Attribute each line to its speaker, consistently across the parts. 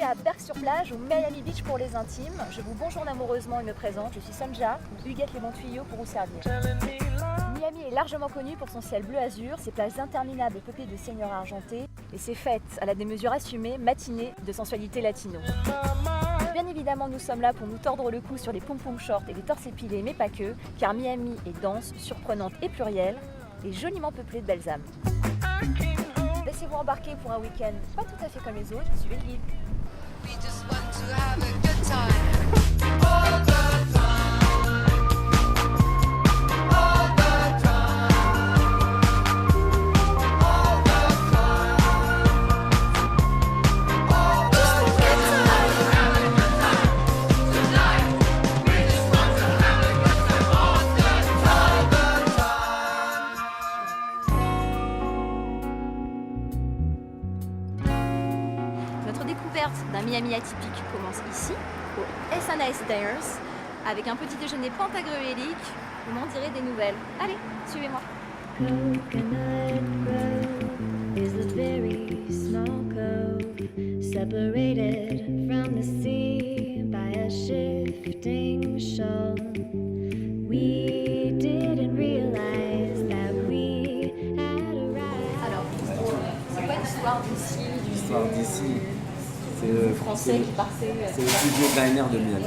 Speaker 1: à Berck-sur-Plage ou Miami Beach pour les intimes. Je vous bonjourne amoureusement et me présente. Je suis Sonja, ou Huguette les bons tuyaux pour vous servir. Miami est largement connu pour son ciel bleu azur, ses plages interminables peuplées de seigneurs argentés et ses fêtes à la démesure assumée, matinée de sensualité latino. Bien évidemment, nous sommes là pour nous tordre le cou sur les pom-pom shorts et les torses épilés, mais pas que, car Miami est dense, surprenante et plurielle, et joliment peuplée de belles âmes. Laissez-vous embarquer pour un week-end pas tout à fait comme les autres, suivez le guide. Notre découverte d'un Miami atypique commence ici, au S&S Diners, avec un petit déjeuner pentagruélique, vous m'en direz des nouvelles. Allez, suivez-moi.
Speaker 2: Coconut Grove is a very small cove, separated from the sea by a shifting shoal. We didn't realize that we had arrived.
Speaker 1: Alors, c'est quoi l'histoire d'ici,
Speaker 3: L'histoire d'ici, c'est le
Speaker 1: français qui partait
Speaker 3: C'est le plus vieux diner de Miami.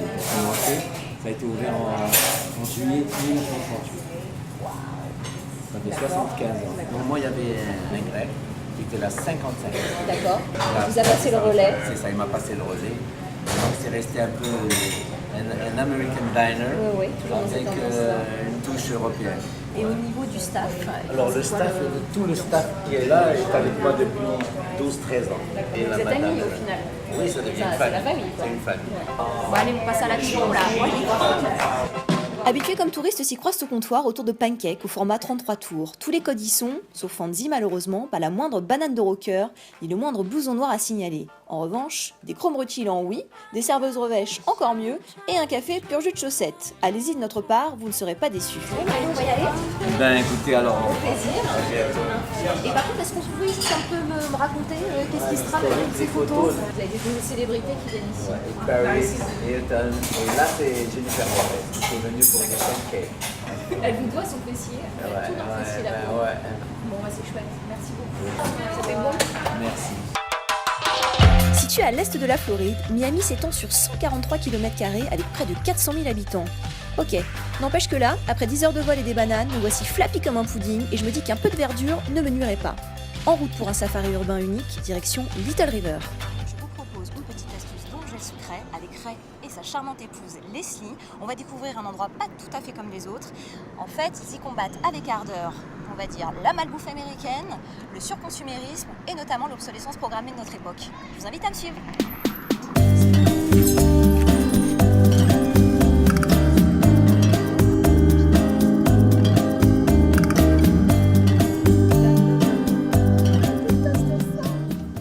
Speaker 3: Ça a été ouvert en juillet 1938. Ça fait 75 ans. Donc moi, il y avait un grec qui était là 55 ans.
Speaker 1: D'accord.
Speaker 3: Là,
Speaker 1: Vous avez passé le relais.
Speaker 3: C'est ça, il m'a passé le relais. Donc c'est resté un peu un American diner
Speaker 1: Oui, toujours dans cette
Speaker 3: avec
Speaker 1: ambiance-là.
Speaker 3: une touche européenne.
Speaker 1: Et au niveau du staff.
Speaker 3: Alors le staff, tout le staff qui est là est avec moi depuis 12-13 ans. Et
Speaker 1: Vous
Speaker 3: la
Speaker 1: êtes
Speaker 3: madame-
Speaker 1: amis au final.
Speaker 3: Oui, ça devient
Speaker 1: Ça,
Speaker 3: une
Speaker 1: c'est
Speaker 3: famille.
Speaker 1: la famille, quoi.
Speaker 3: C'est une famille.
Speaker 1: Bon allez, on passe à l'action là. Moi, j'y crois.
Speaker 4: Habitués comme touristes s'y croisent au comptoir autour de pancakes au format 33 tours. Tous les codes y sont, sauf Fancy malheureusement, pas la moindre banane de rocker, ni le moindre blouson noir à signaler. En revanche, des chromes rutilants oui, des serveuses revêches encore mieux, et un café pur jus de chaussettes. Allez-y de notre part, vous ne serez pas déçus.
Speaker 1: Allez, on va y aller.
Speaker 3: Ben écoutez, alors.
Speaker 1: Au plaisir. Et par contre, est-ce qu'on pouvait juste un peu me raconter qu'est-ce qui se trame avec toutes ces photos? Vous avez des célébrités qui viennent ici.
Speaker 3: Paris, Hilton, et là c'est Jennifer Lopez qui est venue pour des pancakes.
Speaker 1: Elle vous doit son fessier. Elle a tout dans le fessier là.
Speaker 3: ouais.
Speaker 1: Bon, bah c'est chouette. Merci beaucoup. Ça fait bon.
Speaker 3: Merci.
Speaker 4: Situé à l'est de la Floride, Miami s'étend sur 143 km² avec près de 400 000 habitants. Ok, n'empêche que là, après 10 heures de vol et des bananes, nous voici flappis comme un pudding et je me dis qu'un peu de verdure ne me nuirait pas. En route pour un safari urbain unique, direction Little River. Je vous propose une petite astuce d'objet secret avec Ray et sa charmante épouse Leslie. On va découvrir un endroit pas tout à fait comme les autres. En fait, ils y combattent avec ardeur, on va dire, la malbouffe américaine, le surconsumérisme et notamment l'obsolescence programmée de notre époque. Je vous invite à me suivre.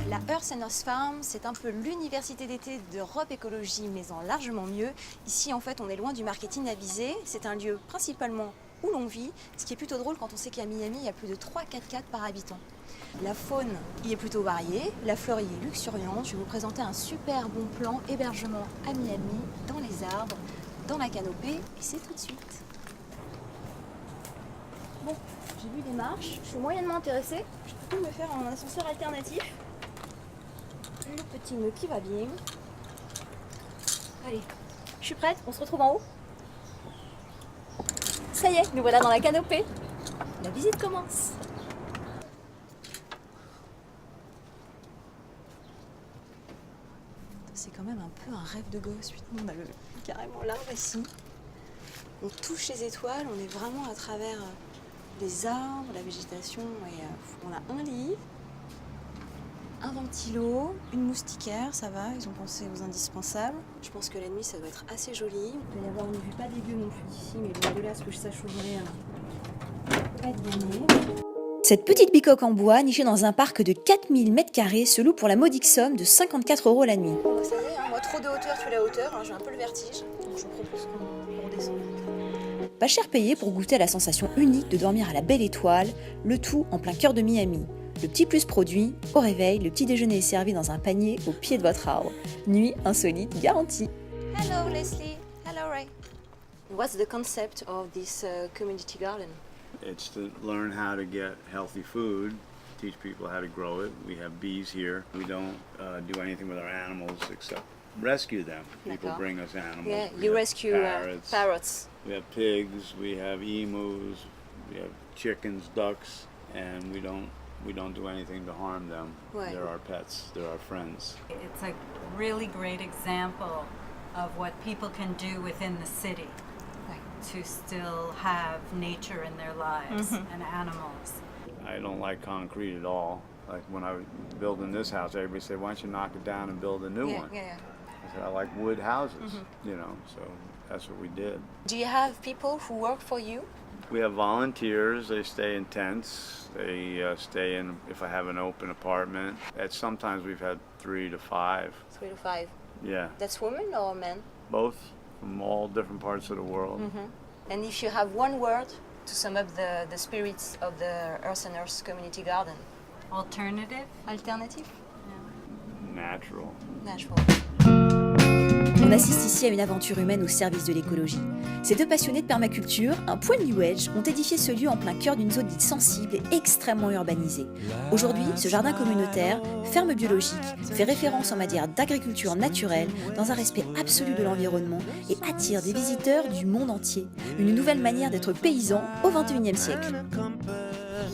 Speaker 4: La Earth and Earth Farm, c'est un peu l'université d'été d'Europe Écologie, mais en largement mieux. Ici, en fait, on est loin du marketing avisé. C'est un lieu principalement où l'on vit, ce qui est plutôt drôle quand on sait qu'à Miami, il y a plus de 3 4x4 par habitant. La faune y est plutôt variée, la flore y est luxuriante. Je vais vous présenter un super bon plan hébergement à Miami, dans les arbres, dans la canopée, et c'est tout de suite. Bon, j'ai vu les marches, je suis moyennement intéressée. Je peux me faire un ascenseur alternatif. Le petit nœud qui va bien. Allez, je suis prête, on se retrouve en haut. Ça y est, nous voilà dans la canopée. La visite commence. C'est quand même un peu un rêve de gosse. Putain, on a carrément l'arbre ici. On touche les étoiles, on est vraiment à travers les arbres, la végétation. Et on a un lit, un ventilo, une moustiquaire, ça va, ils ont pensé aux indispensables. Je pense que la nuit, ça doit être assez joli. Il doit y avoir une vue pas dégueu non plus d'ici, mais bon, de là, ce que je sache aujourd'hui, pas être gagné. Cette petite bicoque en bois, nichée dans un parc de 4000 m², se loue pour la modique somme de 54 € la nuit. Vous savez, moi, trop de hauteur tue la hauteur, j'ai un peu le vertige, donc je vous propose qu'on redescende. Pas cher payé pour goûter à la sensation unique de dormir à la belle étoile, le tout en plein cœur de Miami.
Speaker 5: Le petit plus produit, au réveil, le petit déjeuner est servi dans un panier au pied de votre arbre. Nuit insolite garantie.
Speaker 4: Hello Leslie, hello Ray. What's the concept of this community garden?
Speaker 6: It's to learn how to get healthy food, teach people how to grow it. We have bees here. We don't do anything with our animals except rescue them. People
Speaker 4: D'accord.
Speaker 6: bring us animals.
Speaker 4: Yeah,
Speaker 6: We
Speaker 4: you
Speaker 6: have
Speaker 4: rescue parrots.
Speaker 6: We have pigs. We have emus. We have chickens, ducks, and we don't do anything to harm them.
Speaker 4: Ouais.
Speaker 6: They're our pets. They're our friends.
Speaker 7: It's a really great example of what people can do within the city to still have nature in their lives and animals.
Speaker 6: I don't like concrete at all. Like when I was building this house, everybody said, "Why don't you knock it down and build a new one?"
Speaker 4: Yeah.
Speaker 6: I said, "I like wood houses, you know." So that's what we did.
Speaker 4: Do you have people who work for you?
Speaker 6: We have volunteers. They stay in tents. They stay in if I have an open apartment. Sometimes we've had 3 to 5.
Speaker 4: 3 to 5.
Speaker 6: Yeah,
Speaker 4: That's women or men?
Speaker 6: both from all different parts of the world.
Speaker 4: And if you have one word to sum up the spirits of the Earth and Earth Community Garden?
Speaker 7: Alternative?
Speaker 4: Alternative?
Speaker 6: Natural.
Speaker 4: Natural.
Speaker 5: On assiste ici à une aventure humaine au service de l'écologie. Ces deux passionnés de permaculture, un poil New Age, ont édifié ce lieu en plein cœur d'une zone dite sensible et extrêmement urbanisée. Aujourd'hui, ce jardin communautaire, ferme biologique, fait référence en matière d'agriculture naturelle, dans un respect absolu de l'environnement et attire des visiteurs du monde entier. Une nouvelle manière d'être paysan au XXIe siècle.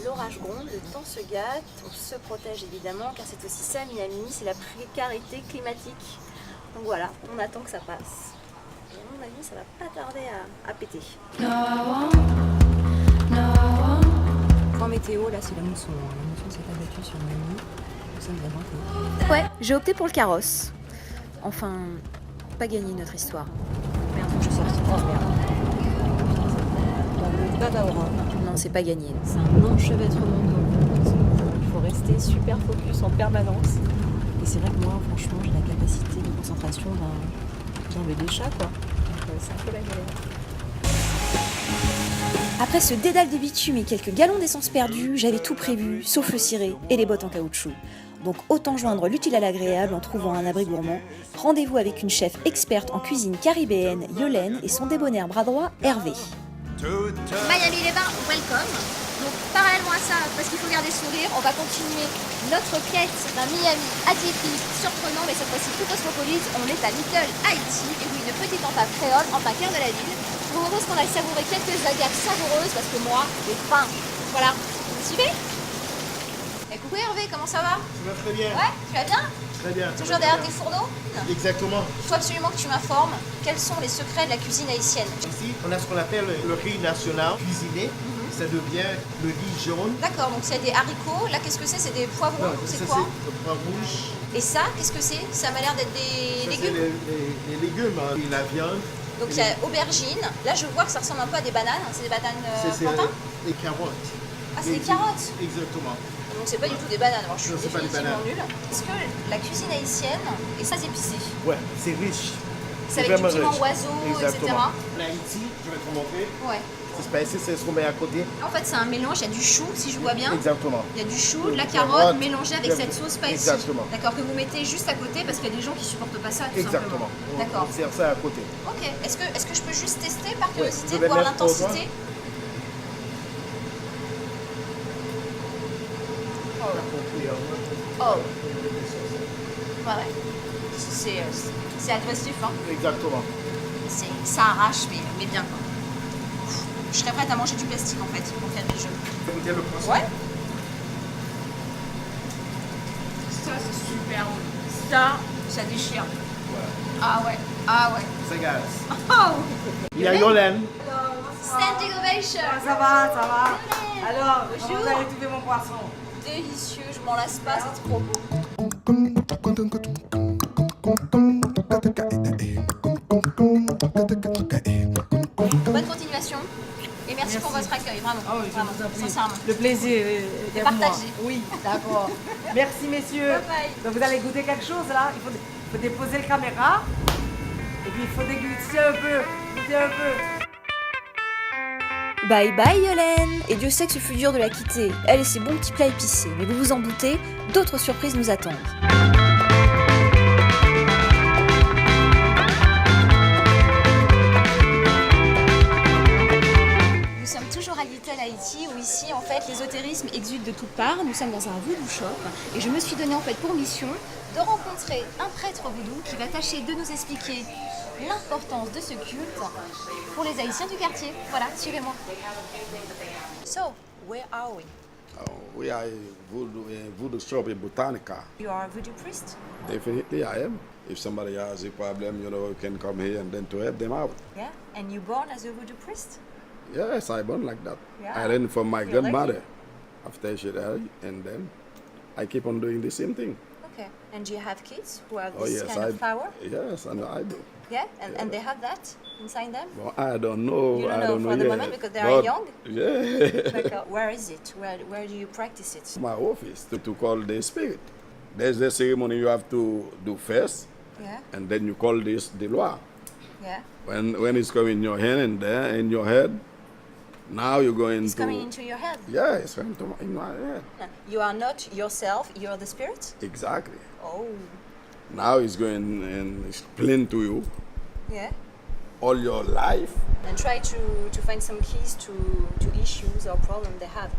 Speaker 1: L'orage gronde, le temps se gâte, on se protège évidemment car c'est aussi ça Miami, c'est la précarité climatique. Donc voilà, on attend que ça passe. Et à mon avis, ça va pas tarder à péter.
Speaker 4: En météo, là, c'est la mousson. La mousson s'est abattue sur Miami. Nous sommes vraiment
Speaker 5: Ouais, j'ai opté pour le carrosse. Enfin, pas gagné notre histoire.
Speaker 4: Merde, je suis sortie. Oh merde. Dans le Bavarois.
Speaker 5: Non, c'est pas gagné.
Speaker 4: C'est un enchevêtrement d'eau. Il faut rester super focus en permanence. Et c'est vrai que moi, franchement, j'ai la capacité de concentration d'un bébé chat, quoi. Donc c'est un peu la galère.
Speaker 5: Après ce dédale de bitume et quelques gallons d'essence perdus, j'avais tout prévu, sauf le ciré et les bottes en caoutchouc. Donc autant joindre l'utile à l'agréable en trouvant un abri gourmand. Rendez-vous avec une chef experte en cuisine caribéenne, Yolène, et son débonnaire bras droit, Hervé.
Speaker 1: Miami les Bains, welcome. Donc parallèlement à ça, parce qu'il faut garder le sourire, on va continuer notre quête d'un Miami atypique, surprenant, mais cette fois-ci tout cosmopolite. On est à Little Haïti, et oui, une petite enclave créole en plein cœur de la ville. Je vous propose qu'on aille savourer quelques agaves savoureuses, parce que moi, j'ai faim. Voilà, vous me suivez? Et coucou Hervé, comment ça va?
Speaker 8: Ça va très bien.
Speaker 1: Ouais, tu vas bien?
Speaker 8: Très bien.
Speaker 1: Toujours derrière tes fourneaux?
Speaker 8: Exactement.
Speaker 1: Il faut absolument que tu m'informes quels sont les secrets de la cuisine haïtienne.
Speaker 8: Ici, on a ce qu'on appelle le riz national cuisiné. Ça devient le riz jaune.
Speaker 1: D'accord, donc c'est des haricots. Là, qu'est-ce que c'est? C'est des poivrons? C'est
Speaker 8: ça,
Speaker 1: quoi?
Speaker 8: c'est le poivre rouge.
Speaker 1: Et ça, qu'est-ce que c'est? Ça m'a l'air d'être des
Speaker 8: Ça,
Speaker 1: légumes.
Speaker 8: c'est les légumes, hein, et la viande.
Speaker 1: Donc il y a aubergine. Là, je vois que ça ressemble un peu à des bananes. C'est des bananes
Speaker 8: C'est
Speaker 1: plantains?
Speaker 8: les carottes.
Speaker 1: Ah, c'est des carottes.
Speaker 8: Exactement.
Speaker 1: Donc c'est pas du tout des bananes. Alors je suis
Speaker 8: Non, c'est pas des
Speaker 1: définitivement
Speaker 8: bananes.
Speaker 1: nulle. Est-ce que la cuisine haïtienne est très épicée?
Speaker 8: Ouais, c'est riche.
Speaker 1: C'est avec du
Speaker 8: vraiment
Speaker 1: piment
Speaker 8: riche.
Speaker 1: oiseau, etc.
Speaker 8: Exactement. L'Haïti, je vais te montrer.
Speaker 1: Ouais.
Speaker 8: C'est spicy, c'est ce qu'on met à côté.
Speaker 1: En fait, c'est un mélange. Il y a du chou, si je vois bien.
Speaker 8: Exactement.
Speaker 1: Il y a du chou, de la
Speaker 8: Carotte,
Speaker 1: carotte mélangée avec cette sauce spicy.
Speaker 8: Exactement.
Speaker 1: D'accord, que vous mettez juste à côté parce qu'il y a des gens qui supportent pas ça, tout
Speaker 8: Exactement.
Speaker 1: simplement. D'accord.
Speaker 8: On sert ça à côté.
Speaker 1: Ok. Est-ce que je peux juste tester par
Speaker 8: Ouais,
Speaker 1: curiosité,
Speaker 8: je vais
Speaker 1: voir
Speaker 8: mettre pour toi.
Speaker 1: l'intensité? Oh. Ouais. C'est agressif, hein.
Speaker 8: Exactement.
Speaker 1: Ça arrache, mais bien quoi. Je serais prête à manger du plastique en fait pour faire des jeux.
Speaker 8: Vous goûtez le poisson?
Speaker 1: Ouais. Ça c'est super bon. Ça déchire.
Speaker 8: Ouais.
Speaker 1: Ah ouais. Ah ouais.
Speaker 8: Ça gaz.
Speaker 1: Oh.
Speaker 8: Il y a Yolène.
Speaker 1: Standing ovation.
Speaker 9: Ça va, ça va. Alors,
Speaker 1: Bonjour.
Speaker 9: comment vous avez trouvé mon poisson?
Speaker 1: Délicieux, je m'en lasse pas, c'est trop beau. Bonne continuation. Et merci pour votre accueil, vraiment.
Speaker 9: Ah oui, je
Speaker 1: vraiment,
Speaker 9: vous en prie.
Speaker 1: sincèrement.
Speaker 9: Le plaisir est pour moi.
Speaker 1: partagé.
Speaker 9: Oui, d'accord. Merci messieurs.
Speaker 1: Bye bye.
Speaker 9: Donc, vous allez goûter quelque chose là. Il faut déposer la caméra. Et puis il faut déguster un peu. Goûter un peu.
Speaker 5: Bye bye Yolène. Et Dieu sait que ce fut dur de la quitter, elle et ses bons petits plats épicés. Mais vous vous en doutez, d'autres surprises nous attendent.
Speaker 1: Nous sommes toujours à Little Haïti où ici en fait l'ésotérisme exude de toutes parts. Nous sommes dans un voodoo shop et je me suis donné en fait pour mission de rencontrer un prêtre voodoo qui va tâcher de nous expliquer l'importance de ce culte pour les Haïtiens du quartier. Voilà, suivez-moi.
Speaker 4: So, where are we?
Speaker 10: We are a voodoo shop in Botanica.
Speaker 4: You are a voodoo priest?
Speaker 10: Definitely I am. If somebody has a problem, you can come here and then to help them out.
Speaker 4: Yeah, and you born as a voodoo priest?
Speaker 10: Yes, I born like that.
Speaker 4: Yeah.
Speaker 10: I learned from my
Speaker 4: You're
Speaker 10: grandmother
Speaker 4: lucky.
Speaker 10: after she died, and then I keep on doing the same thing.
Speaker 4: Okay, and do you have kids who have
Speaker 10: Oh
Speaker 4: this
Speaker 10: yes,
Speaker 4: kind of power?
Speaker 10: Yes, and I do.
Speaker 4: Yeah, and they have that inside them?
Speaker 10: Well, I don't know.
Speaker 4: You don't
Speaker 10: I
Speaker 4: know
Speaker 10: don't
Speaker 4: for the
Speaker 10: yet,
Speaker 4: moment because they are
Speaker 10: but-
Speaker 4: young?
Speaker 10: Yeah.
Speaker 4: Like, where is it? Where do you practice it?
Speaker 10: My office to call the spirit. There's the ceremony you have to do first,
Speaker 4: Yeah,
Speaker 10: and then you call this the loi.
Speaker 4: yeah.
Speaker 10: When it's coming in your hand and there in your head, now you're going
Speaker 4: It's
Speaker 10: to.
Speaker 4: coming into your head.
Speaker 10: Yeah, it's coming in my head.
Speaker 4: You are not yourself, you're the spirit?
Speaker 10: Exactly.
Speaker 4: Oh,
Speaker 10: Now it's going and explain to you
Speaker 4: yeah.
Speaker 10: all your life.
Speaker 4: And try to find some keys to issues or problems they have.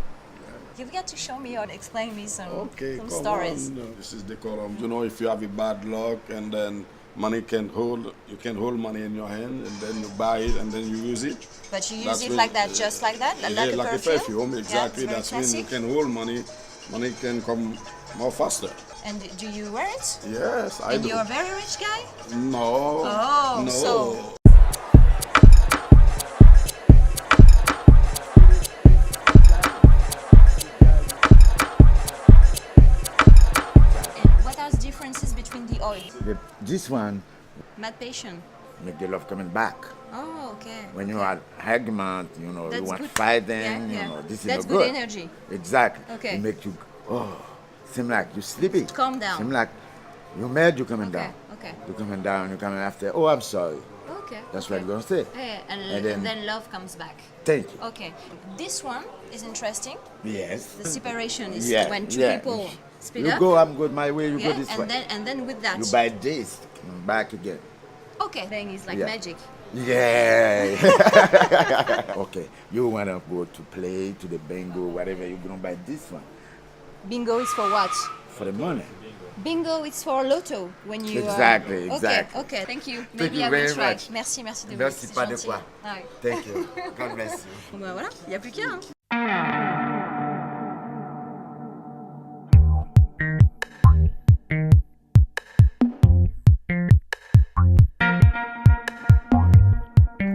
Speaker 4: You've got to show me or explain me some
Speaker 10: Come
Speaker 4: stories.
Speaker 10: on. This is the column. You know, if you have a bad luck and then money can hold, you can hold money in your hand and then you buy it and then you use it.
Speaker 4: But you use
Speaker 10: That's
Speaker 4: it
Speaker 10: when-
Speaker 4: like that, just like that?
Speaker 10: Yeah, like a perfume, exactly.
Speaker 4: Yeah,
Speaker 10: That's
Speaker 4: it's
Speaker 10: when
Speaker 4: very
Speaker 10: you
Speaker 4: classic.
Speaker 10: can hold money. Money can come more faster.
Speaker 4: And do you wear it?
Speaker 10: Yes, I
Speaker 4: And
Speaker 10: do.
Speaker 4: you're a very rich guy?
Speaker 10: No.
Speaker 4: Oh,
Speaker 10: no.
Speaker 4: so- And what are the differences between the oil?
Speaker 11: This one
Speaker 4: Mad patient.
Speaker 11: make the love coming back.
Speaker 4: Oh, okay.
Speaker 11: When you are argument, you
Speaker 4: That's
Speaker 11: want
Speaker 4: good.
Speaker 11: fighting,
Speaker 4: Yeah, yeah.
Speaker 11: this is
Speaker 4: That's
Speaker 11: no
Speaker 4: good
Speaker 11: good.
Speaker 4: energy.
Speaker 11: Exactly.
Speaker 4: Okay.
Speaker 11: It make you, seem like you sleepy.
Speaker 4: Calm down.
Speaker 11: Seem like you're mad, you coming
Speaker 4: Okay,
Speaker 11: down.
Speaker 4: okay.
Speaker 11: You coming down, you coming after, oh, I'm sorry.
Speaker 4: Okay.
Speaker 11: That's
Speaker 4: okay.
Speaker 11: what you're going to say.
Speaker 4: Yeah, and
Speaker 11: And
Speaker 4: then love comes back.
Speaker 11: Thank you.
Speaker 4: Okay. This one is interesting.
Speaker 11: Yes.
Speaker 4: The separation is
Speaker 11: Yeah,
Speaker 4: when two
Speaker 11: yeah.
Speaker 4: people split
Speaker 11: You
Speaker 4: up.
Speaker 11: go, I'm good my way, you
Speaker 4: Yeah,
Speaker 11: go this way.
Speaker 4: and then with that.
Speaker 11: You buy this, come back again.
Speaker 4: Okay. Thing is like
Speaker 11: Yeah.
Speaker 4: magic.
Speaker 11: Yeah. Okay, you want to go to play, to the bingo, whatever, you're going to buy this one
Speaker 4: Bingo is for what?
Speaker 11: for the money.
Speaker 4: Bingo is for lotto when you.
Speaker 11: Exactly, exactly.
Speaker 4: Okay, okay. Thank you.
Speaker 11: Thank
Speaker 4: Maybe
Speaker 11: you
Speaker 4: I will
Speaker 11: very
Speaker 4: try.
Speaker 11: much.
Speaker 4: Merci, merci de
Speaker 11: Merci,
Speaker 4: c'est
Speaker 11: pas de
Speaker 4: gentil.
Speaker 11: quoi.
Speaker 4: Ah oui.
Speaker 11: Thank you. God bless you.
Speaker 4: Bon, ben voilà, il n'y a plus qu'à. Hein.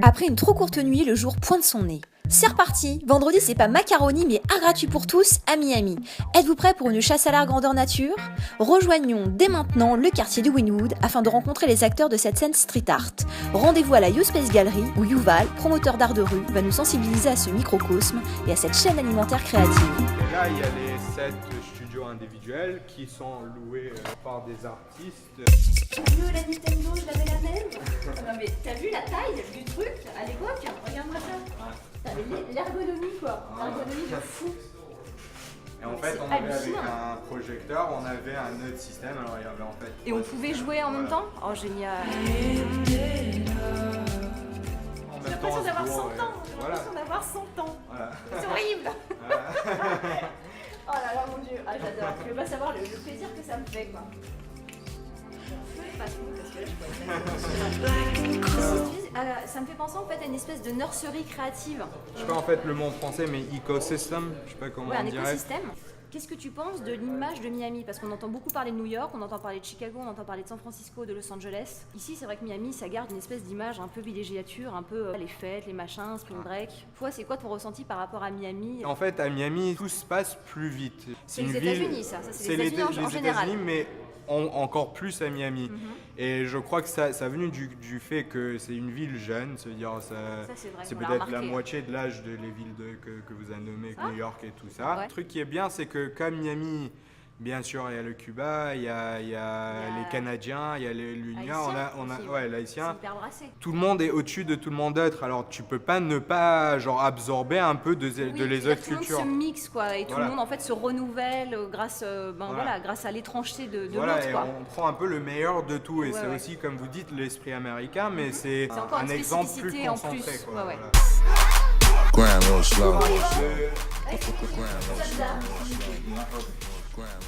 Speaker 5: Après une trop courte nuit, le jour pointe son nez. C'est reparti. Vendredi, c'est pas macaroni, mais art gratuit pour tous à Miami. Êtes-vous prêts pour une chasse à l'art grandeur nature? Rejoignons dès maintenant le quartier de Wynwood afin de rencontrer les acteurs de cette scène street art. Rendez-vous à la U-Space Gallery où Yuval, promoteur d'art de rue, va nous sensibiliser à ce microcosme et à cette chaîne alimentaire créative.
Speaker 12: Et là, il y a les 7 studios individuels qui sont loués par des artistes.
Speaker 1: La Nintendo, je l'avais la même. Non mais t'as vu la taille du truc à l'époque? Regarde-moi ça. T'avais l'ergonomie quoi. L'ergonomie de fou.
Speaker 12: Et en fait,
Speaker 1: C'est
Speaker 12: on avait avec
Speaker 1: hallucinant.
Speaker 12: un projecteur, on avait un autre système. Alors, il y avait en fait.
Speaker 1: Et on pouvait jouer en même temps? Oh génial.
Speaker 12: J'ai
Speaker 1: J'ai l'impression d'avoir 100 ans. J'ai
Speaker 12: Voilà.
Speaker 1: l'impression d'avoir 100 ans.
Speaker 12: Voilà.
Speaker 1: C'est horrible. Oh là là mon dieu, ah j'adore. Tu veux pas savoir le plaisir que ça me fait quoi. Pas trop, parce que là, je pourrais pas. Ça me fait penser en fait à une espèce de nurserie créative.
Speaker 12: Je sais pas en fait le mot français, mais ecosystem, je sais pas comment
Speaker 1: Ouais, un
Speaker 12: on dirait.
Speaker 1: écosystème. Qu'est-ce que tu penses de l'image de Miami? Parce qu'on entend beaucoup parler de New York, on entend parler de Chicago, on entend parler de San Francisco, de Los Angeles. Ici, c'est vrai que Miami, ça garde une espèce d'image un peu villégiature, un peu les fêtes, les machins, spring break. Toi, c'est quoi ton ressenti par rapport à Miami?
Speaker 12: En fait, à Miami, tout se passe plus vite.
Speaker 1: C'est les États-Unis, ça c'est les États-Unis en général.
Speaker 12: États-Unis, mais encore plus à Miami. Et je crois que ça venu du fait que c'est une ville jeune, c'est-à-dire c'est
Speaker 1: on l'a
Speaker 12: peut-être la
Speaker 1: remarqué.
Speaker 12: moitié de l'âge des villes que vous avez nommées,
Speaker 1: Ah.
Speaker 12: New York et tout ça.
Speaker 1: Ouais.
Speaker 12: Le truc qui est bien, c'est que comme Miami, Bien sûr, il y a le Cuba, il y a les Canadiens, il y a l'Union, l'haïtien.
Speaker 1: C'est hyper brassé.
Speaker 12: Tout le monde est au-dessus de tout le monde d'autre, alors tu peux pas ne pas genre absorber un peu de les autres cultures.
Speaker 1: Tout le monde se mixe quoi, et tout le monde en fait se renouvelle grâce, grâce à l'étrangeté de l'autre quoi.
Speaker 12: On prend un peu le meilleur de tout et c'est aussi comme vous dites l'esprit américain, mais c'est un exemple plus concentré quoi.
Speaker 11: Grind a little slow.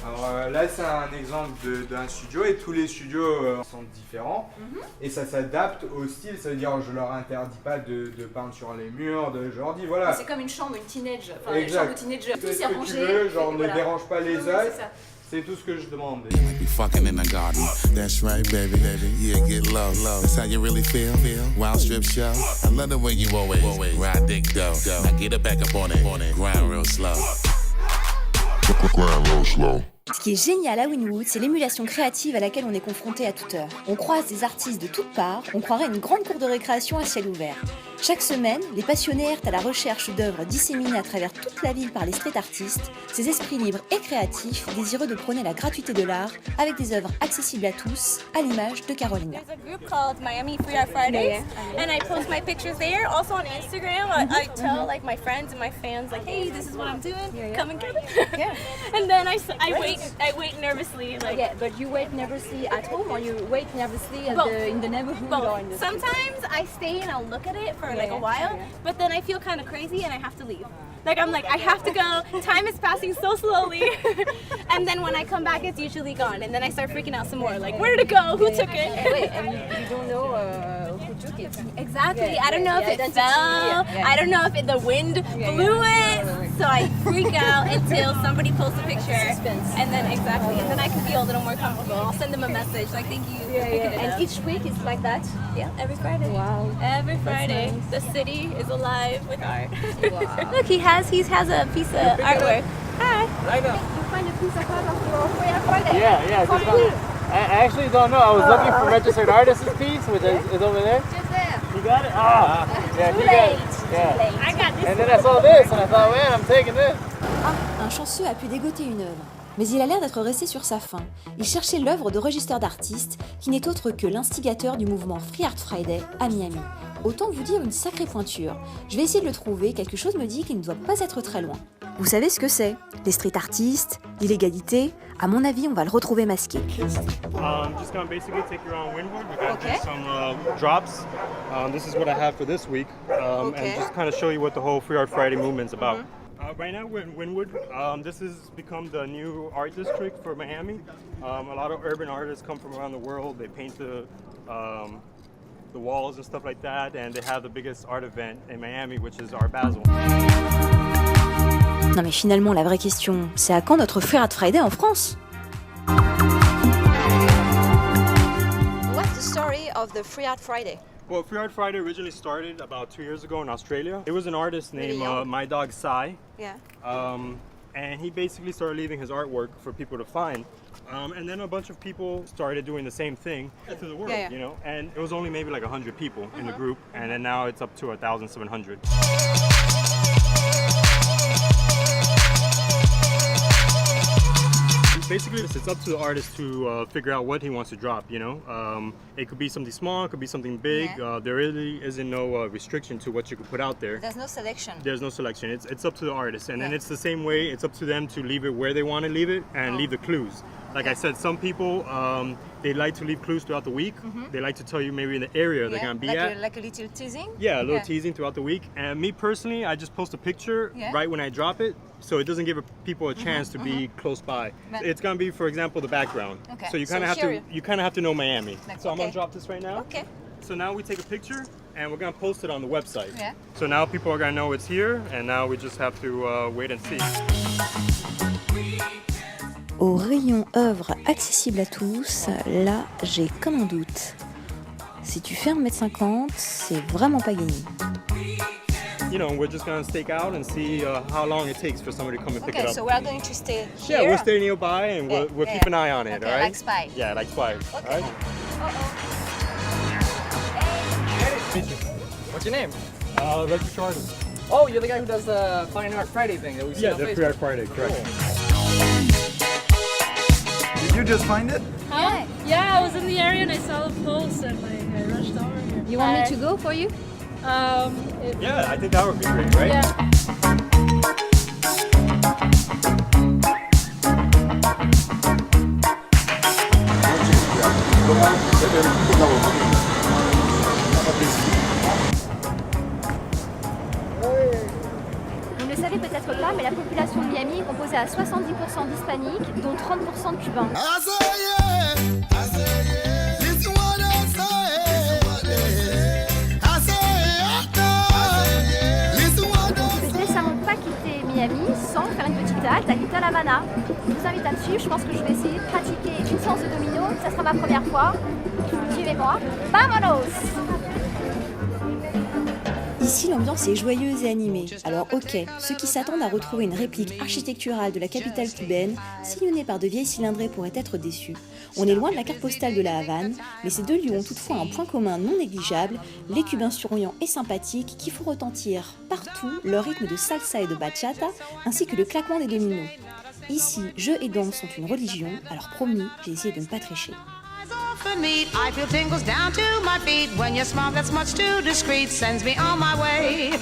Speaker 12: Alors là c'est un exemple d'un studio et tous les studios sont différents et ça s'adapte au style, ça veut dire je leur interdis pas de peindre sur les murs, je leur dis voilà.
Speaker 1: C'est comme une chambre, une teenage, enfin une chambre de teenager, tout c'est rangé.
Speaker 12: Tu veux, genre ne dérange pas les autres. C'est tout ce que je demande.
Speaker 11: Be fucking in the garden. That's right, baby. Yeah, get low. That's how you really feel. Wild strip show. I love the way you always ride dick dough. Now get it back up on it. Grind real slow. Grind real slow.
Speaker 5: Ce qui est génial à Wynwood, c'est l'émulation créative à laquelle on est confronté à toute heure. On croise des artistes de toutes parts, on croirait une grande cour de récréation à ciel ouvert. Chaque semaine, les passionnés errent à la recherche d'œuvres disséminées à travers toute la ville par les street artistes, ces esprits libres et créatifs, désireux de prôner la gratuité de l'art, avec des œuvres accessibles à tous, à l'image de Carolina.
Speaker 13: There's a group called Miami Free Art Fridays, and I post my pictures there. Also on Instagram, I tell like my friends and my fans like, hey, this is what I'm doing. Come and get it. And then I wait nervously. Like,
Speaker 1: yeah, but you wait nervously at home or you wait nervously in the neighborhood or in the street?
Speaker 13: Sometimes I stay and I'll look at it for like a while, but then I feel kind of crazy and I have to leave. Like I'm like, I have to go, time is passing so slowly. And then when I come back, it's usually gone. And then I start freaking out some more, like, where did it go? Who took it?
Speaker 1: And you don't know who took it.
Speaker 13: Exactly, I don't know if it fell, I don't know if the wind blew it. So I freak out until somebody posts a picture. And then and then I can feel a little more comfortable. I'll send them a message, like, thank you for picking it up.
Speaker 1: And each week it's like that?
Speaker 13: Yeah, every Friday.
Speaker 1: Wow.
Speaker 13: Every Friday.
Speaker 1: Nice.
Speaker 13: The city is alive with art.
Speaker 1: Wow.
Speaker 13: Look, he has a piece of artwork. Hi.
Speaker 1: You find a piece of art of your Free Art Friday?
Speaker 14: Yeah. I actually don't know. I was looking for Registered Artist's piece, which is over there.
Speaker 1: Just there.
Speaker 14: You got it? Ah. Yeah,
Speaker 1: Too late.
Speaker 14: Yeah.
Speaker 13: I got this.
Speaker 14: And then I saw this, and I thought, man, I'm taking this.
Speaker 5: Un chanceux a pu dégoter une œuvre, mais il a l'air d'être resté sur sa faim. Il cherchait l'œuvre de Registered Artist, qui n'est autre que l'instigateur du mouvement Free Art Friday à Miami. Autant vous dire une sacrée pointure. Je vais essayer de le trouver, quelque chose me dit qu'il ne doit pas être très loin. Vous savez ce que c'est? Les street artistes, l'illégalité? À mon avis, on va le retrouver masqué.
Speaker 15: Just gonna basically take you around Wynwood. We got some drops. This is what I have for this week, and just kind of show you what the whole Free Art Friday movement's about. Right now we're in Wynwood. This has become the new art district for Miami. A lot of urban artists come from around the world. They paint the walls and stuff like that, and they have the biggest art event in Miami, which is Art Basel.
Speaker 5: Non mais finalement, la vraie question, c'est à quand notre Free Art Friday en France?
Speaker 1: What's the story of the Free Art Friday?
Speaker 15: Well, Free Art Friday originally started about 2 years ago in Australia. It was an artist named My Dog Sai.
Speaker 1: Yeah.
Speaker 15: And he basically started leaving his artwork for people to find. And then a bunch of people started doing the same thing to the world, you know? And it was only maybe like 100 people in the group, and then now it's up to 1,700. Basically, it's up to the artist to figure out what he wants to drop, you know? It could be something small, it could be something big. There really isn't no restriction to what you can put out there.
Speaker 1: There's no selection.
Speaker 15: There's no selection. It's up to the artist. And then it's the same way, it's up to them to leave it where they want to leave it and leave the clues. Like I said, some people, they like to leave clues throughout the week. They like to tell you maybe in the area they're going to be at.
Speaker 1: Like a little teasing?
Speaker 15: Yeah, a little teasing throughout the week. And me personally, I just post a picture right when I drop it, so it doesn't give people a chance to be close by. It's going to be, for example, the background.
Speaker 1: Okay.
Speaker 15: So you kind of have to know Miami. So I'm going to drop this right now.
Speaker 1: Okay.
Speaker 15: So now we take a picture and we're going to post it on the website. Yeah. So now people are going to know it's here, and now we just have to wait and see.
Speaker 5: Au rayon œuvres accessibles à tous, là, j'ai comme un doute. Si tu fais 1m50, c'est vraiment pas gagné.
Speaker 15: You know, we're just going to stake out and see how long it takes for somebody to come and pick it up.
Speaker 1: Okay, so we're going to stay here?
Speaker 15: Yeah, we'll stay nearby and we'll keep an eye on it,
Speaker 1: okay,
Speaker 15: all right?
Speaker 1: Like spy.
Speaker 15: Yeah, like spy.
Speaker 1: Okay.
Speaker 15: All right?
Speaker 14: What's your name?
Speaker 15: Registered Artist.
Speaker 14: Oh, you're the guy who does the Fine Art Friday thing that we see on Facebook.
Speaker 15: Yeah, the Free Art Friday, correct.
Speaker 14: Cool.
Speaker 16: You just find it?
Speaker 13: Huh? Yeah, I was in the area and I saw the post and I rushed over here.
Speaker 1: You want me to go for you?
Speaker 15: Yeah, I think that would be great, right?
Speaker 13: Yeah.
Speaker 1: Vous ne le savez peut-être pas, mais la population de Miami est composée à 70% d'hispaniques, dont 30% de cubains. Je vais décemment pas quitter Miami sans faire une petite halte à Little Havana. Je vous invite à me suivre, je pense que je vais essayer de pratiquer une séance de domino, ça sera ma première fois. Suivez-moi, vámonos!
Speaker 5: Ici, l'ambiance est joyeuse et animée. Alors ok, ceux qui s'attendent à retrouver une réplique architecturale de la capitale cubaine, sillonnée par de vieilles cylindrées, pourraient être déçus. On est loin de la carte postale de la Havane, mais ces deux lieux ont toutefois un point commun non négligeable, les Cubains souriants et sympathiques qui font retentir partout leur rythme de salsa et de bachata, ainsi que le claquement des dominos. Ici, jeux et danse sont une religion, alors promis, j'ai essayé de ne pas tricher.
Speaker 17: I feel tingles down to my feet when your smile that's much too discreet sends me on my way.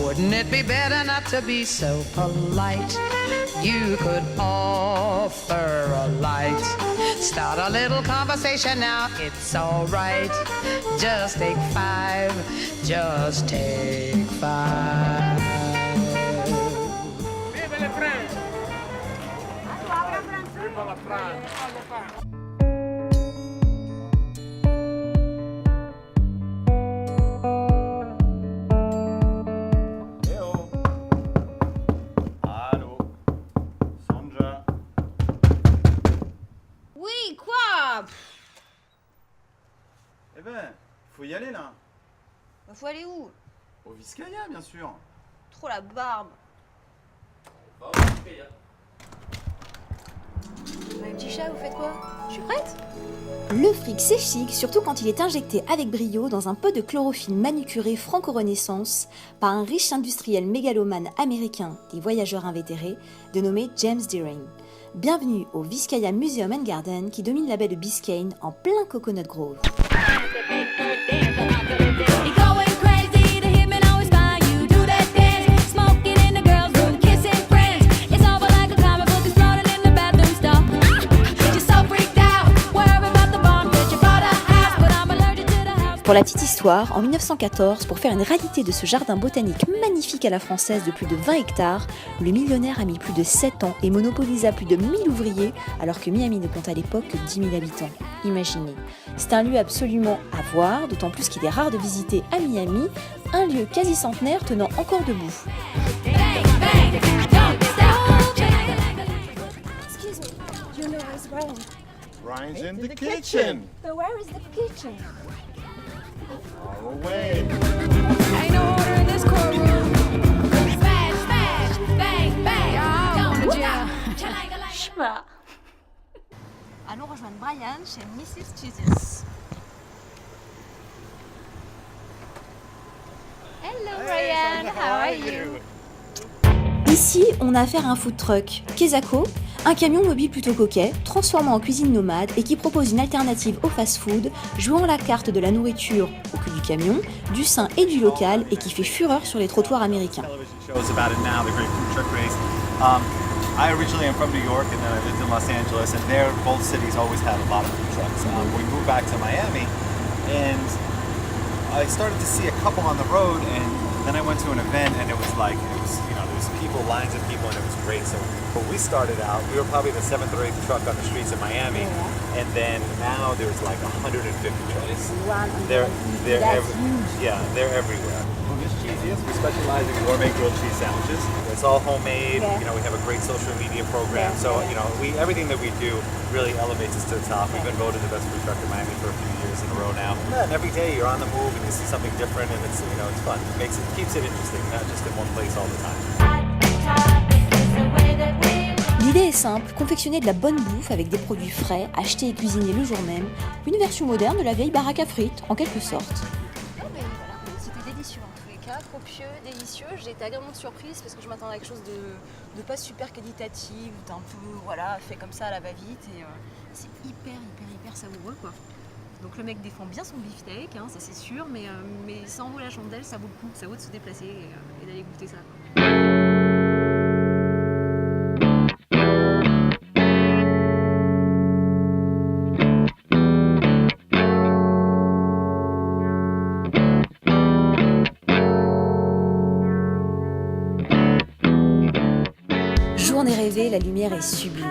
Speaker 17: Wouldn't it be better not to be so polite? You could offer a light. Start a little conversation now, it's alright. Just take five, just take five.
Speaker 14: Vive le France! Vive la France!
Speaker 17: Oui, quoi?
Speaker 16: Eh ben, faut y aller là.
Speaker 4: Faut aller où?
Speaker 16: Au Vizcaya, bien sûr.
Speaker 4: Trop la barbe. Mes petits chats, vous faites quoi? Je suis prête?
Speaker 5: Le fric c'est chic, surtout quand il est injecté avec brio dans un pot de chlorophylle manucuré franco-renaissance par un riche industriel mégalomane américain des voyageurs invétérés dénommé James Deering. Bienvenue au Vizcaya Museum and Garden qui domine la baie de Biscayne en plein Coconut Grove. Pour la petite histoire, en 1914, pour faire une réalité de ce jardin botanique magnifique à la française de plus de 20 hectares, le millionnaire a mis plus de 7 ans et monopolisa plus de 1000 ouvriers, alors que Miami ne compte à l'époque que 10 000 habitants. Imaginez. C'est un lieu absolument à voir, d'autant plus qu'il est rare de visiter à Miami, un lieu quasi centenaire tenant encore debout.
Speaker 1: Excuse me, do you know where's Brian?
Speaker 10: Brian's in the kitchen.
Speaker 1: But where is the kitchen?
Speaker 10: Far away.
Speaker 17: Ain't no order in this courtroom. Smash, smash, bang, bang. Down to jail.
Speaker 1: Je sais pas. Allons rejoindre Brian chez Mrs. Jesus. Hello Brian, how are you?
Speaker 5: Ici, on a affaire à un food truck, Quesaco, un camion mobile plutôt coquet, transformé en cuisine nomade et qui propose une alternative au fast-food, jouant la carte de la nourriture au cul du camion, du sain et du local et qui fait fureur sur les trottoirs américains.
Speaker 18: I originally am from New York and then I lived in Los Angeles, and there both cities always had a lot of food trucks. We moved back to Miami and I started to see a couple on the road, and then I went to an event and it was there's people, lines of people, and it was great. So when we started out, we were probably the 7th or 8th truck on the streets in Miami, and then now there's like 150 trucks. They're everywhere. We specialize in gourmet grilled cheese sandwiches. It's all homemade.
Speaker 19: Yeah.
Speaker 18: You know, we have a great social media program. So, you know, everything that we do really elevates us to the top. We've been voted the best food truck in Miami for a few years in a row now. Yeah, and every day you're on the move and you see something different, and it's fun. Keeps it interesting, not just in one place all the time.
Speaker 5: L'idée est simple, confectionner de la bonne bouffe avec des produits frais, achetés et cuisinés le jour même, une version moderne de la vieille baraque à frites, en quelque sorte.
Speaker 4: C'était délicieux en tous les cas, copieux, délicieux. J'ai été agréablement surprise parce que je m'attendais à quelque chose de pas super qualitatif, d'un peu fait comme ça à la va-vite.
Speaker 1: c'est hyper savoureux quoi. Donc le mec défend bien son beefsteak, hein, ça c'est sûr, mais ça en vaut la chandelle, ça vaut le coup, ça vaut de se déplacer et d'aller goûter ça quoi.
Speaker 5: Journée rêvée, la lumière est sublime.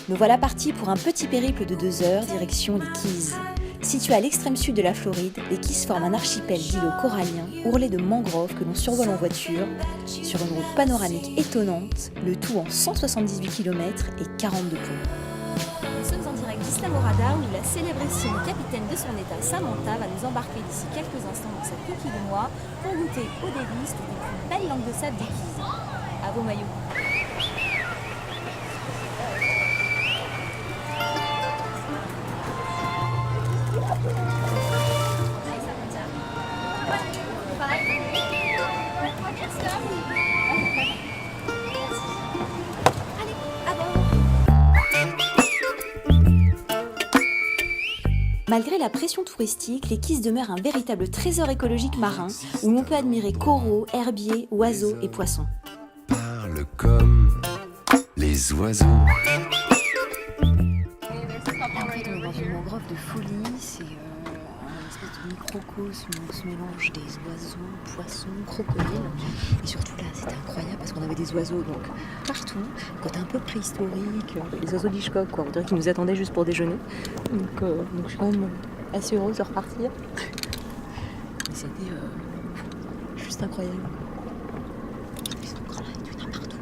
Speaker 5: Me voilà parti pour un petit périple de 2 heures, direction les Keys. Situés à l'extrême sud de la Floride, les Keys forment un archipel d'îlots coralliens ourlés de mangroves que l'on survole en voiture, sur une route panoramique étonnante, le tout en 178 km et 42 ponts.
Speaker 1: Nous sommes en direct d'Islamorada où la célébrissime capitaine de son état, Samantha, va nous embarquer d'ici quelques instants dans sa coquille de noix pour goûter aux délices des plus belles langues de sable des Keys. À vos maillots.
Speaker 5: Malgré la pression touristique, les Keys demeurent un véritable trésor écologique marin où l'on peut admirer coraux, herbiers, oiseaux et poissons.
Speaker 19: Parle comme les oiseaux.
Speaker 1: En fait, on est dans une mangrove de folie, c'est un espèce de microcosme où se mélange des oiseaux, poissons, crocodiles. Et surtout là, c'était incroyable parce qu'on avait des oiseaux donc partout, côté un peu préhistorique, les oiseaux d'Hitchcock quoi, on dirait qu'ils nous attendaient juste pour déjeuner. Donc je suis quand même assez heureuse de repartir. Et c'était juste incroyable. Ils sont encore là, il y en a partout.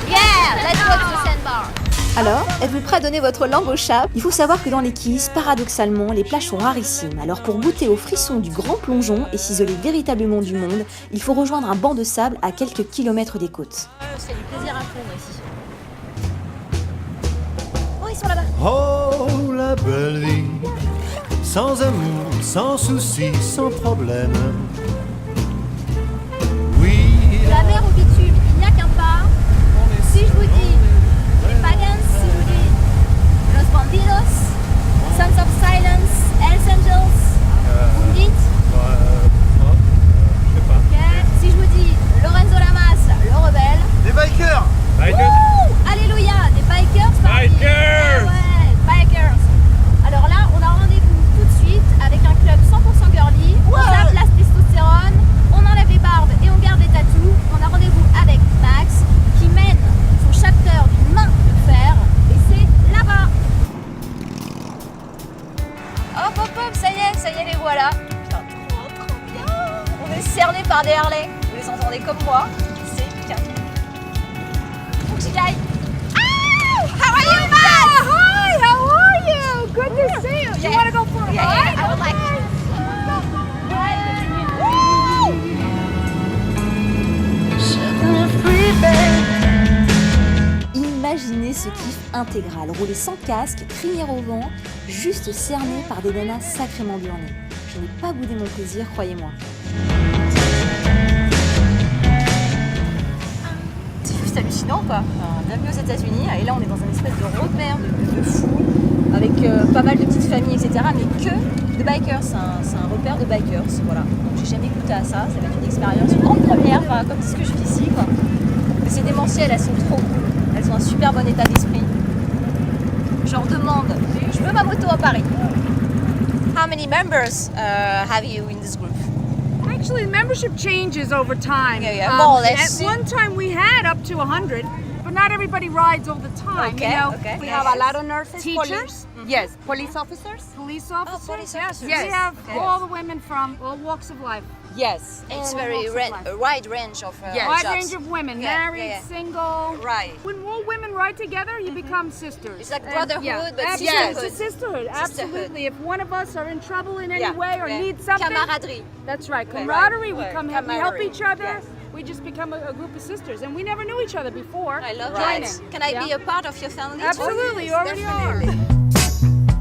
Speaker 13: Yeah, let's go to the sandbar.
Speaker 5: Alors, êtes-vous prêt à donner votre langue au chat? Il faut savoir que dans les Keys, paradoxalement, les plages sont rarissimes. Alors pour goûter au frisson du grand plongeon et s'isoler véritablement du monde, il faut rejoindre un banc de sable à quelques kilomètres des côtes.
Speaker 1: On se fait du plaisir à fondre ici. Oh, ils sont là-bas.
Speaker 20: Oh, la belle vie, sans amour, sans soucis, sans problème. Oui.
Speaker 1: De la mer au bitume, il n'y a qu'un pas. Si je vous dis les Pagans, si je vous dis Los Bandidos, Sons of Silence, Hells Angels, vous me dites
Speaker 20: Je sais pas.
Speaker 1: Ok. Si je vous dis Lorenzo Lamas, le rebelle.
Speaker 16: Des bikers.
Speaker 1: Wouh, alléluia, des bikers parmi. Ah ouais, bikers. Alors là, on a rendez-vous tout de suite avec un club 100% girly. On a place testostérone, on enlève les barbes et on garde les tatous. On a rendez-vous avec Max qui mène son chapter d'une main de fer et c'est là-bas. Hop hop hop, ça y est, les voilà. Putain, trop bien. On est cernés par des Harley. Vous les entendez comme moi. C'est canon. Faut que j'y aille. Oh, how are you, Max? Hi, how are you? Good to see you. You want to go for a ride? I would like to.
Speaker 5: Imaginez ce kiff intégral, rouler sans casque, crinière au vent, juste cerné par des nanas sacrément burnées. Je n'ai pas boudé mon plaisir, croyez-moi.
Speaker 1: C'est juste hallucinant quoi. Bienvenue aux États-Unis et là on est dans un espèce de repère de fou avec pas mal de petites familles etc. Mais que de bikers, c'est un repère de bikers. Voilà. Donc j'ai jamais goûté à ça, ça va être une expérience, une grande première, comme tout ce que je fais ici quoi. Mais ces démentielles elles sont trop cool. Elles ont un super bon état d'esprit. Je leur demande, je veux ma moto à Paris. How many members have you in this group?
Speaker 9: Actually, the membership changes over time.
Speaker 1: Yeah, more or less.
Speaker 9: At one time we had up to 100, but not everybody rides all the time.
Speaker 1: Okay,
Speaker 9: you know?
Speaker 1: okay.
Speaker 9: We
Speaker 1: Yes.
Speaker 9: have a lot of nurses,
Speaker 13: Teachers?
Speaker 9: teachers.
Speaker 13: Yes. Police officers?
Speaker 9: Police officers.
Speaker 1: police
Speaker 9: yes.
Speaker 1: officers.
Speaker 9: Yes. We have
Speaker 1: Okay.
Speaker 9: all the women from all walks of life.
Speaker 13: Yes.
Speaker 1: It's
Speaker 9: All
Speaker 1: very
Speaker 9: walks of life.
Speaker 1: a wide range of
Speaker 9: Wide
Speaker 1: jobs.
Speaker 9: range of women,
Speaker 1: Yeah,
Speaker 9: married,
Speaker 1: yeah, yeah.
Speaker 9: single.
Speaker 1: Right.
Speaker 9: When more women ride together, you become sisters.
Speaker 1: It's like
Speaker 9: And-
Speaker 1: brotherhood, but
Speaker 9: absolutely.
Speaker 1: sisterhood.
Speaker 9: It's a sisterhood, absolutely. If one of us are in trouble in any
Speaker 1: Yeah,
Speaker 9: way or
Speaker 1: yeah.
Speaker 9: needs something,
Speaker 1: Camaraderie.
Speaker 9: that's right.
Speaker 1: Right,
Speaker 9: Camaraderie.
Speaker 1: right.
Speaker 9: We come, we help
Speaker 1: Camaraderie,
Speaker 9: each other.
Speaker 1: yes.
Speaker 9: We just become a group of sisters, and we never knew each other before.
Speaker 1: I love
Speaker 9: joining.
Speaker 1: that. Can I be a part of your family? too?
Speaker 9: Absolutely, you
Speaker 1: Yes,
Speaker 9: already
Speaker 1: definitely.
Speaker 9: are.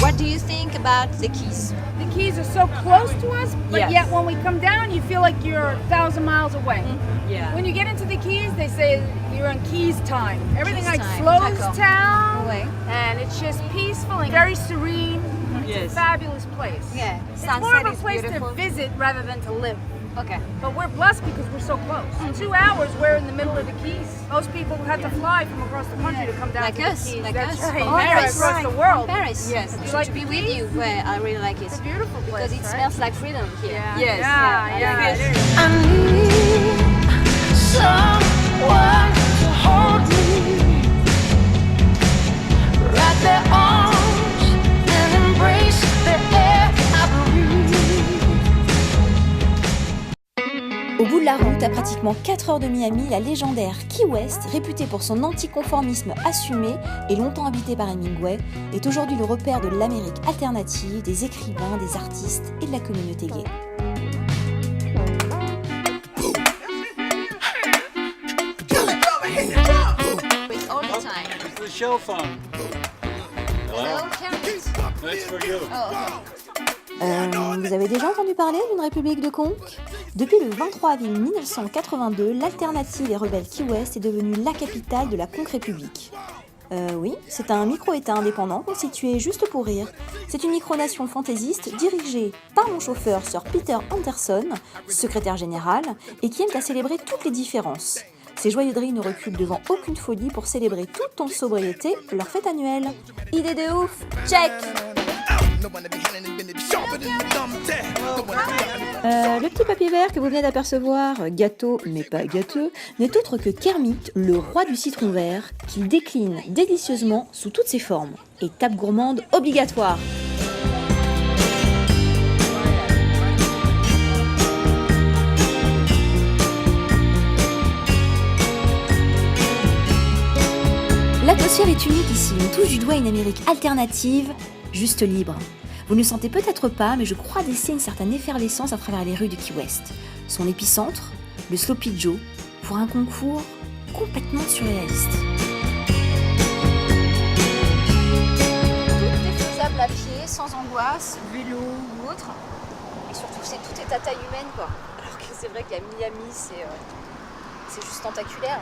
Speaker 1: What do you think about the Keys?
Speaker 13: The
Speaker 9: Keys are so close to us, but
Speaker 1: Yes.
Speaker 9: yet when we come down, you feel like you're 1,000 miles away.
Speaker 1: Yeah.
Speaker 9: When you get into the Keys, they say you're in Keys time. Everything
Speaker 1: Keys
Speaker 9: like
Speaker 1: time,
Speaker 9: slows
Speaker 1: d'accord.
Speaker 9: down,
Speaker 1: Ouais.
Speaker 9: and it's just peaceful and very serene.
Speaker 1: Yes.
Speaker 9: It's a fabulous place.
Speaker 4: Yeah,
Speaker 9: It's
Speaker 4: sunset
Speaker 9: more of a
Speaker 4: is
Speaker 9: place
Speaker 4: beautiful.
Speaker 9: to visit rather than to live.
Speaker 4: Okay.
Speaker 9: But we're blessed because we're so close. In 2 hours, we're in the middle of the Keys. Most people have to fly from across the country to come down
Speaker 4: Like
Speaker 9: to
Speaker 4: us,
Speaker 9: the Keys.
Speaker 4: like
Speaker 9: That's
Speaker 4: us.
Speaker 9: right.
Speaker 4: From Paris.
Speaker 9: Across the world.
Speaker 4: Paris.
Speaker 9: Yes.
Speaker 4: You
Speaker 9: like
Speaker 4: like to be
Speaker 9: the
Speaker 4: with
Speaker 9: Keys?
Speaker 4: you. Where I really like it.
Speaker 9: It's a beautiful place,
Speaker 4: because it
Speaker 9: right?
Speaker 4: smells like freedom here.
Speaker 9: Yeah.
Speaker 1: Yes.
Speaker 9: Yeah,
Speaker 4: it
Speaker 9: it
Speaker 4: is.
Speaker 9: is.
Speaker 17: I need someone to hold me, wrap their arms and embrace the air I breathe.
Speaker 5: Au bout de la route, à pratiquement 4 heures de Miami, la légendaire Key West, réputée pour son anticonformisme assumé et longtemps habitée par Hemingway, est aujourd'hui le repère de l'Amérique alternative, des écrivains, des artistes et de la communauté gay.
Speaker 4: All the time.
Speaker 16: It's the shell phone.
Speaker 4: Hello, Kermit.
Speaker 16: That's for you.
Speaker 5: Vous avez déjà entendu parler d'une république de conques ? Depuis le 23 avril 1982, l'alternative et rebelle Key West est devenue la capitale de la Conque République. Oui, c'est un micro-État indépendant constitué juste pour rire. C'est une micronation fantaisiste dirigée par mon chauffeur Sir Peter Anderson, secrétaire général, et qui aime à célébrer toutes les différences. Ces joyeux drilles ne reculent devant aucune folie pour célébrer tout en sobriété leur fête annuelle. Idée de ouf, check! Le petit papier vert que vous venez d'apercevoir, gâteau mais pas gâteux, n'est autre que Kermit, le roi du citron vert, qu'il décline délicieusement sous toutes ses formes. Étape gourmande obligatoire. L'atmosphère est unique ici, on touche du doigt une Amérique alternative, juste libre. Vous ne le sentez peut-être pas, mais je crois déceler une certaine effervescence à travers les rues de Key West. Son épicentre, le Sloppy Joe, pour un concours complètement surréaliste.
Speaker 1: Tout est faisable à pied, sans angoisse, vélo ou autre. Et surtout, tout est à taille humaine, quoi. Alors que c'est vrai qu'à Miami, c'est juste tentaculaire.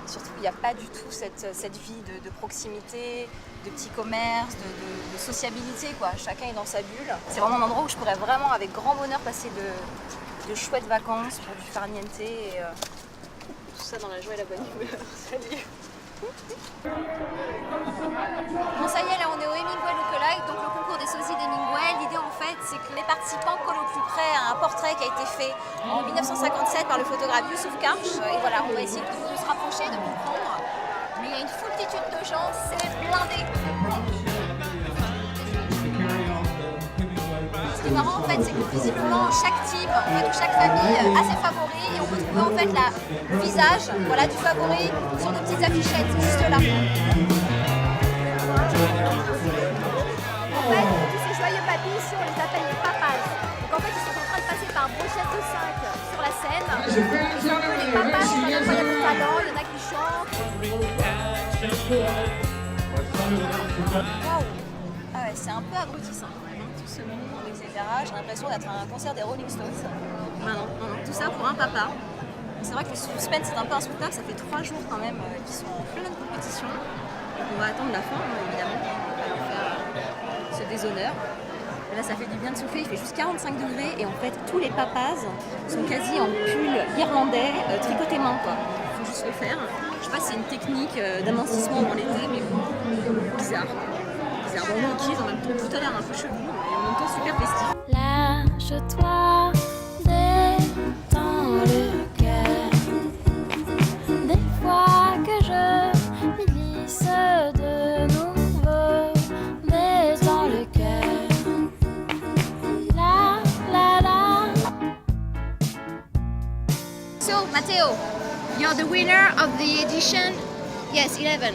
Speaker 1: Surtout, il n'y a pas du tout cette vie de proximité, de petits commerces, de sociabilité, quoi. Chacun est dans sa bulle. C'est vraiment un endroit où je pourrais vraiment, avec grand bonheur, passer de chouettes vacances pour du farniente et tout ça dans la joie et la bonne humeur. Salut. Bon, ça y est, là on est au Hemingway Lookalike, donc le concours des sosies d'Hemingway. L'idée en fait, c'est que les participants collent au plus près à un portrait qui a été fait en 1957 par le photographe Youssouf Karch. Et voilà, on va essayer de se rapprocher, de comprendre. Mais il y a une foultitude de gens, c'est blindé. Ce qui est marrant en fait, c'est que visiblement chaque team, en fait, ou chaque famille a ses favoris et on peut trouver en fait le visage, voilà, du favori sur des petites affichettes juste là. En fait, tous ces joyeux papis ici, on les appelle les papas. Donc en fait, ils sont en train de passer par brochette de 5 sur la scène. Ils sont un peu les papas, il y en a de talent, il y en a qui chantent. Waouh! Ah ouais, c'est un peu abrutissant. Tout ce monde, etc. J'ai l'impression d'être à un concert des Rolling Stones. Non, tout ça pour un papa. C'est vrai que le suspense est un peu insoutenable, ça fait 3 jours quand même qu'ils sont en pleine compétition. Donc on va attendre la fin, évidemment, on va leur faire ce déshonneur. Et là ça fait du bien de souffler, il fait juste 45 degrés et en fait tous les papas sont quasi en pull irlandais, tricoté main quoi. Il faut juste le faire. Je sais pas si c'est une technique d'amincissement dans l'été, mais bizarre. Bon, on est ok, en même temps tout a l'air un peu chelou et en même temps super festif.
Speaker 2: Lâche-toi, détends le cœur. Des fois que je m'y glisse de nouveau, mais dans le cœur. La la la.
Speaker 1: So, Matteo, you're the winner of the edition. Yes, 11.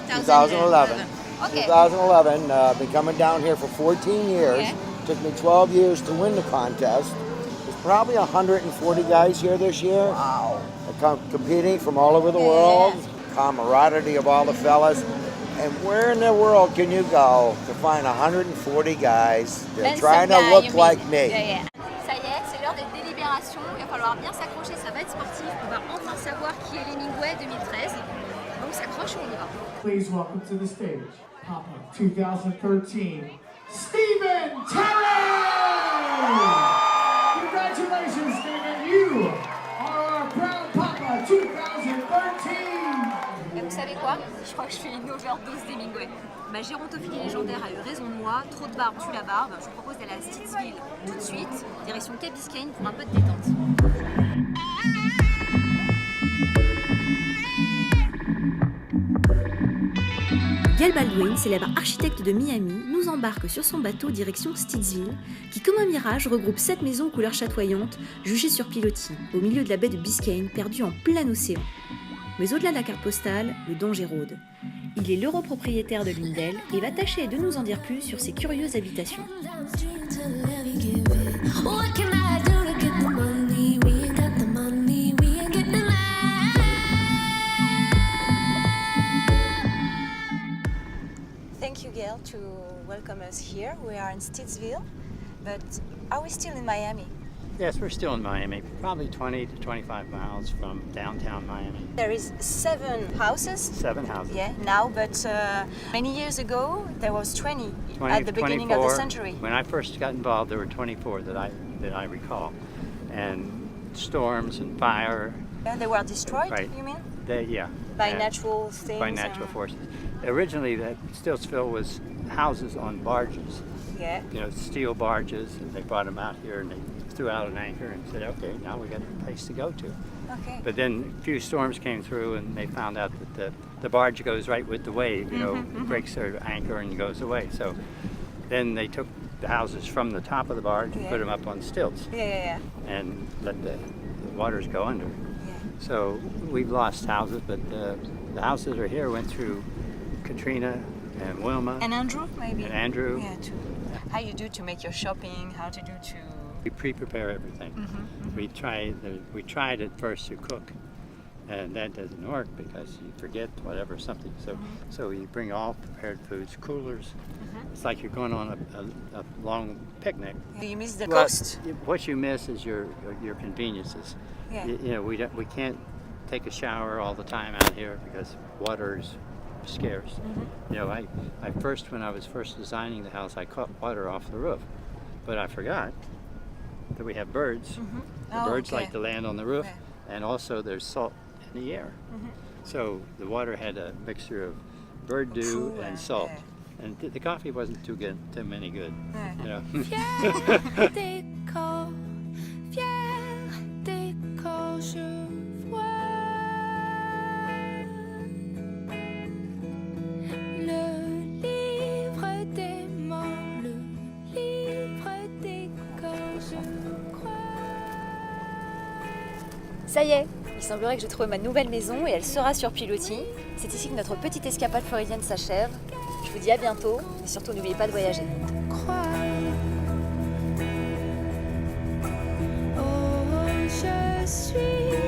Speaker 21: 2011.
Speaker 1: Okay.
Speaker 21: 2011. Been coming down here for 14 years.
Speaker 1: Okay.
Speaker 21: Took me 12 years to win the contest. There's probably 140 guys here this year. Wow. Competing from all over the world. Camaraderie of all the fellas. And where in the world can you go to find 140 guys that are trying to look like me?
Speaker 1: Ça y est, c'est l'heure des délibérations. Il va falloir bien s'accrocher, ça va être sportif. On va enfin savoir qui est l'Hemingway 2013. Donc s'accroche ou on y va.
Speaker 3: Please welcome to the stage, Papa 2013, Stephen Terry! Congratulations, Stephen, you are our proud Papa 2013!
Speaker 1: Et vous savez quoi? Je crois que je fais une overdose d'Hemingway. Ma gérontophilie légendaire a eu raison de moi, trop de barbe tue la barbe. Je vous propose d'aller à Stittsville tout de suite, direction Key Biscayne pour un peu de détente.
Speaker 5: Gail Baldwin, célèbre architecte de Miami, nous embarque sur son bateau direction Stittsville, qui comme un mirage regroupe 7 maisons aux couleurs chatoyantes, juchées sur pilotis, au milieu de la baie de Biscayne, perdue en plein océan. Mais au-delà de la carte postale, le danger rôde. Il est l'heureux propriétaire de l'une d'elles et va tâcher de nous en dire plus sur ses curieuses habitations.
Speaker 4: Thank you, Gail, to welcome us here. We are in Stittsville, but are we still in Miami?
Speaker 22: Yes, we're still in Miami, probably 20 to 25 miles from downtown Miami.
Speaker 4: There is 7 houses.
Speaker 22: 7 houses.
Speaker 4: Yeah, now, but many years ago there was 20 at the beginning of the century.
Speaker 22: When I first got involved, there were 24 that I recall, and storms and fire.
Speaker 4: Yeah, they were destroyed.
Speaker 22: Right.
Speaker 4: You mean?
Speaker 22: Yeah.
Speaker 4: By natural things.
Speaker 22: By natural forces. Originally, that Stittsville was houses on barges.
Speaker 4: Yeah.
Speaker 22: You know, steel barges, and they brought them out here and they threw out an anchor and said, okay, now we got a place to go to.
Speaker 4: Okay.
Speaker 22: But then a few storms came through and they found out that the barge goes right with the wave, you know, breaks their anchor and goes away. So then they took the houses from the top of the barge and put them up on stilts.
Speaker 4: Yeah.
Speaker 22: And let the waters go under. So we've lost houses, but the houses are here went through Katrina and Wilma.
Speaker 4: And Andrew, maybe?
Speaker 22: And Andrew.
Speaker 4: Yeah, too. How you do to make your shopping, how to do to...
Speaker 22: We pre-prepare everything. We tried at first to cook, and that doesn't work because you forget something. So you bring all prepared foods, coolers. It's like you're going on a long picnic.
Speaker 4: You miss the coast.
Speaker 22: What you miss is your conveniences.
Speaker 4: Yeah.
Speaker 22: You know, we can't take a shower all the time out here because water is scarce. You know, when I was first designing the house, I caught water off the roof, but I forgot that we have birds. The birds like to land on the roof, and also there's salt in the air. So the water had a mixture of bird dew and salt, and the coffee wasn't too many good. You know.
Speaker 1: Ça y est, il semblerait que j'ai trouvé ma nouvelle maison et elle sera sur pilotis. C'est ici que notre petite escapade floridienne s'achève. Je vous dis à bientôt et surtout n'oubliez pas de voyager.
Speaker 2: Je suis